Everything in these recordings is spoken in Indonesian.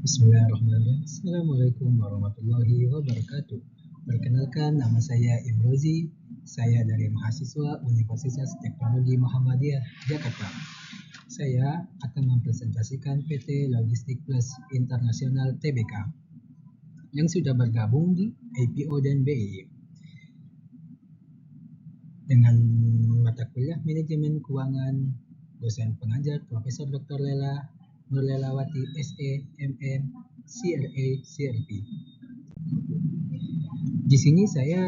Bismillahirrahmanirrahim. Assalamualaikum warahmatullahi wabarakatuh. Perkenalkan, nama saya Imrozi. Saya dari mahasiswa Universitas Teknologi Muhammadiyah Jakarta. Saya akan mempresentasikan PT Logistik Plus Internasional Tbk yang sudah bergabung di IPO dan BI dengan mata kuliah Manajemen Keuangan, dosen pengajar Profesor Dr. Lela Nurlelawati SE, MM, CRA, CRP. Di sini saya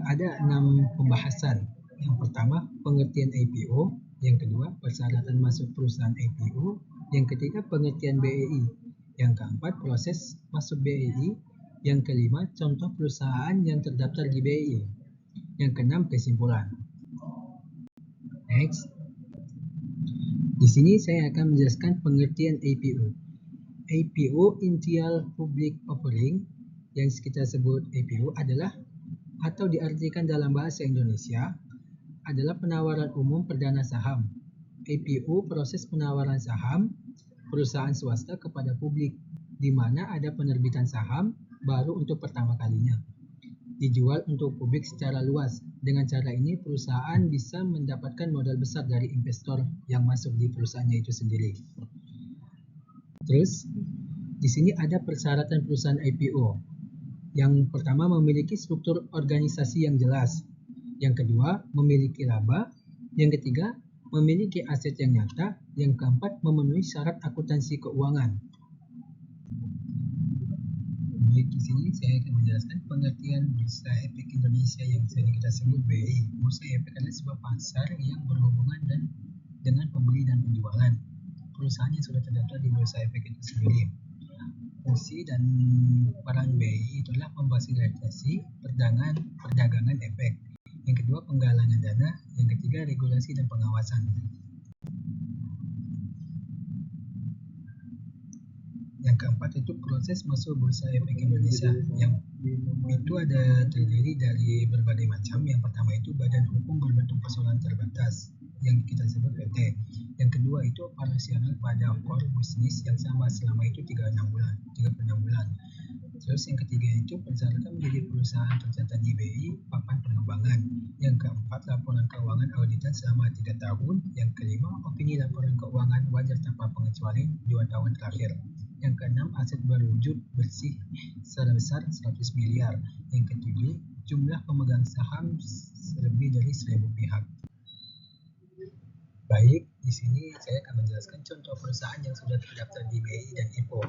ada 6 pembahasan. Yang pertama, pengertian IPO. Yang kedua, persyaratan masuk perusahaan IPO. Yang ketiga, pengertian BEI. Yang keempat, proses masuk BEI. Yang kelima, contoh perusahaan yang terdaftar di BEI. Yang keenam, kesimpulan. Next. Di sini saya akan menjelaskan pengertian IPO. IPO, Initial Public Offering, yang kita sebut IPO adalah atau diartikan dalam bahasa Indonesia adalah penawaran umum perdana saham. IPO proses penawaran saham perusahaan swasta kepada publik, di mana ada penerbitan saham baru untuk pertama kalinya. Dijual untuk publik secara luas. Dengan cara ini perusahaan bisa mendapatkan modal besar dari investor yang masuk di perusahaannya itu sendiri. Terus, di sini ada persyaratan perusahaan IPO. Yang pertama, memiliki struktur organisasi yang jelas. Yang kedua, memiliki laba. Yang ketiga, memiliki aset yang nyata. Yang keempat, memenuhi syarat akuntansi keuangan. Baik, di sini saya akan menjelaskan pengertian Bursa Efek Indonesia yang sering kita sebut BEI. Bursa Efek adalah sebuah pasar yang berhubungan dengan pembeli dan penjualan. Perusahaan yang sudah terdaftar di Bursa Efek itu sendiri. Fungsi dan peran BEI itulah memfasilitasi perdagangan efek. Yang kedua, penggalangan dana. Yang ketiga, regulasi dan pengawasan. Yang keempat itu proses masuk Bursa Efek Indonesia, yang itu ada terdiri dari berbagai macam. Yang pertama itu badan hukum berbentuk persoalan terbatas yang kita sebut PT. Yang kedua itu operasional pada core bisnis yang sama selama itu 36 bulan. Terus yang ketiga itu persyaratan menjadi perusahaan tercatat di BI, papan pengembangan. Yang keempat, laporan keuangan auditan selama 3 tahun. Yang kelima, opini laporan keuangan wajar tanpa pengecualian 2 tahun terakhir. Yang keenam, aset berwujud bersih sebesar 100 miliar. Yang ketujuh, jumlah pemegang saham lebih dari 1.000 pihak. Baik, di sini saya akan menjelaskan contoh perusahaan yang sudah terdaftar di BI dan IPO.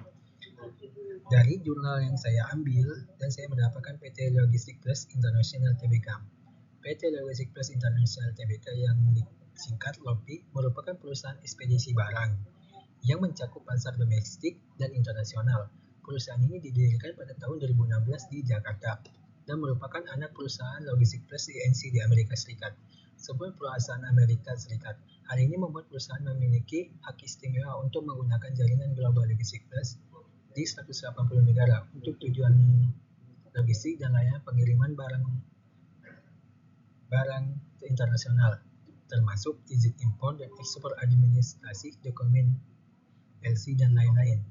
Dari jurnal yang saya ambil, dan saya mendapatkan PT Logistik Plus Internasional Tbk. PT Logistik Plus Internasional Tbk yang disingkat LOPI merupakan perusahaan ekspedisi barang yang mencakup pasar domestik dan internasional. Perusahaan ini didirikan pada tahun 2016 di Jakarta dan merupakan anak perusahaan Logistik Plus Inc. di Amerika Serikat. Sebuah perusahaan Amerika Serikat. Hal ini membuat perusahaan memiliki hak istimewa untuk menggunakan jaringan Global Logistik Plus di 180 negara untuk tujuan logistik dan layanan pengiriman barang internasional, termasuk izin impor dan ekspor, administrasi, dokumen LC, dan lain-lain.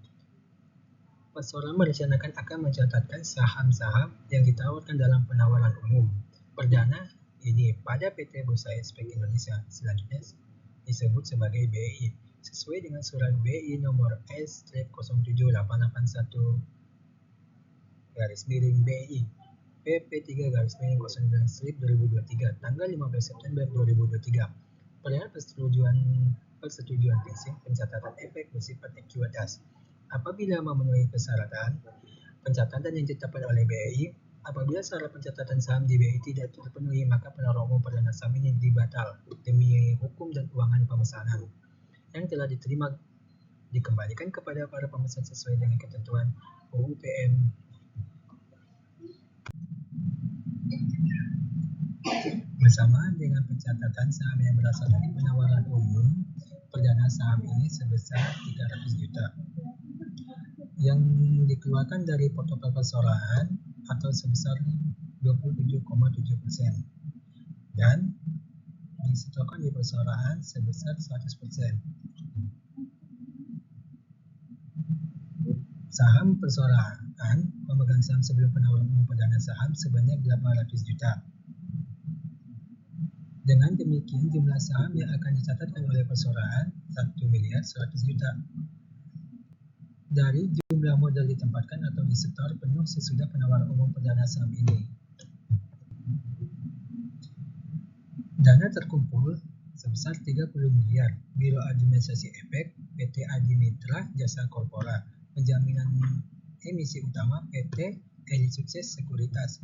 Pesoran merencanakan akan mencatatkan saham-saham yang ditawarkan dalam penawaran umum perdana ini pada PT Bursa Efek Indonesia, selanjutnya disebut sebagai BEI, sesuai dengan surat BEI nomor S/071-811-BEI PP3-09/2023 tanggal 15 September 2023. Perihal persetujuan prinsip pencatatan efek bersifat ekuitas. Apabila memenuhi persyaratan pencatatan yang ditetapkan oleh BEI, apabila syarat pencatatan saham di BEI tidak terpenuhi, maka penawaran umum perdana saham ini dibatal demi hukum dan keuangan pemesanan yang telah diterima dikembalikan kepada para pemesan sesuai dengan ketentuan UU PM. Bersamaan dengan pencatatan saham yang berasal dari penawaran umum perdana saham ini sebesar 300 juta yang dikeluarkan dari portofolio perorangan atau sebesar 27,7% dan disetorkan di perorangan sebesar 100%. Saham perseorangan pemegang saham sebelum penawaran umum perdana saham sebanyak 800 juta. Dengan demikian, jumlah saham yang akan dicatatkan oleh perseorangan 1 miliar 100 juta. Dari jumlah modal ditempatkan atau disetor penuh sesudah penawaran umum perdana saham ini. Dana terkumpul sebesar 30 miliar. Biro Administrasi Efek PT Adimitra Jasa Korpora. Penjaminan emisi utama PT Elite Sukses Sekuritas.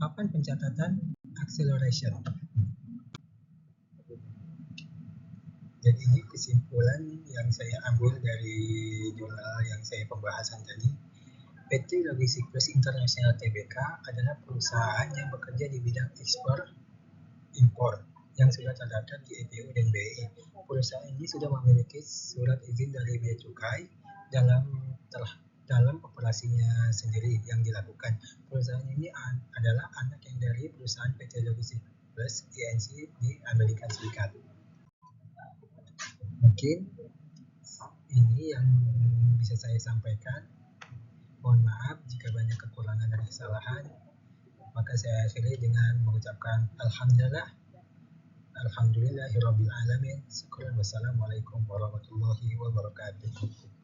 Papan pencatatan acceleration. Dan ini kesimpulan yang saya ambil dari jurnal yang saya pembahasan tadi. PT Logistik Plus International Tbk adalah perusahaan yang bekerja di bidang ekspor impor yang sudah terdaftar di EPU dan BI. Perusahaan ini sudah memiliki surat izin dari Bea Cukai dalam operasinya sendiri yang dilakukan. Perusahaan ini adalah anak yang dari perusahaan PT Logistik Plus INC di Amerika Serikat. Mungkin ini yang bisa saya sampaikan. Mohon maaf jika banyak kekurangan dan kesalahan. Maka saya akhiri dengan mengucapkan Alhamdulillahirabbil alamin. Wassalamualaikum warahmatullahi wabarakatuh.